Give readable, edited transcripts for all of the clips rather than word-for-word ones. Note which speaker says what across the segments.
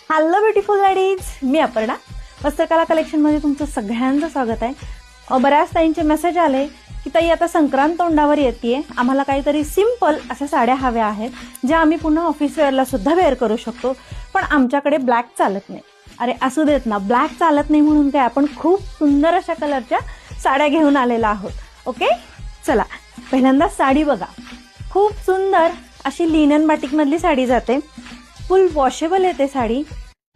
Speaker 1: Hello beautiful ladies, मी अपर्णा. वस्त्रकला कलेक्शनमध्ये तुमचं सगळ्यांचं स्वागत आहे. बऱ्याच ताईंचे मेसेज आले की ताई आता संक्रांत तोंडावर येते, आम्हाला काहीतरी सिंपल अशा साड्या हव्या आहेत ज्या आम्ही पुन्हा ऑफिस वेअरला सुद्धा वेअर करू शकतो, पण आमच्याकडे ब्लॅक चालत नाही. अरे असू देत ना, ब्लॅक चालत नाही म्हणून काय, आपण खूप सुंदर अशा कलरच्या साड्या घेऊन आलेला आहोत. ओके, चला पहिल्यांदा साडी बघा. खूप सुंदर अशी लिनन बाटिकमधली साडी जाते. फुल वॉशेबल येते साडी.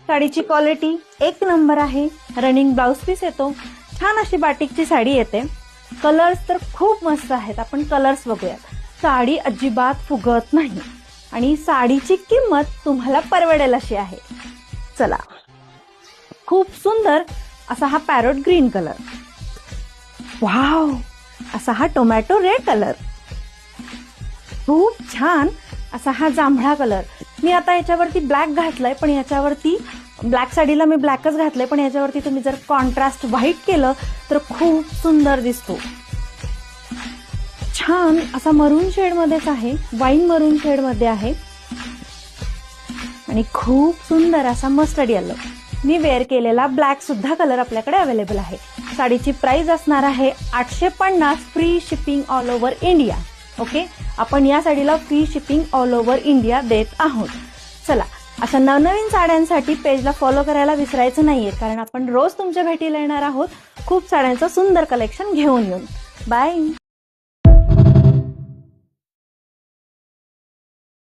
Speaker 1: साडीची क्वालिटी एक नंबर आहे. रनिंग ब्लाउज पीस येतो. छान अशी बाटिकची साडी येते. कलर्स तर खूप मस्त आहेत. आपण कलर्स बघूयात. साडी अजिबात फुगत नाही आणि साडीची किंमत तुम्हाला परवडेल अशी आहे. चला, खूप सुंदर असा हा पॅरोट ग्रीन कलर, वाव असा हा टोमॅटो रेड कलर, खूप छान असा हा जांभळा कलर. मी आता याच्यावरती ब्लॅक घातलंय, पण याच्यावरती ब्लॅक साडीला मी ब्लॅकच घातलंय, पण याच्यावरती तुम्ही जर कॉन्ट्रास्ट व्हाईट केलं तर खूप सुंदर दिसतो. छान असा मरून शेड मध्येच आहे, वाईन मरून शेड मध्ये आहे आणि खूप सुंदर असा मस्टर्ड येलो. मी वेअर केलेला ब्लॅक सुद्धा कलर आपल्याकडे अवेलेबल आहे. साडीची प्राइस असणार आहे 850, free shipping all over India. Okay, आपण या साडीला free shipping all over India देत आहोत. चला, अशा नवनवीन साड्यांसाठी पेजला फॉलो करायला विसरायचं नाहीये, कारण आपण रोज तुमच्या भेटीला येणार आहोत खूप साड्यांचं सुंदर कलेक्शन घेऊन येऊन. बाय.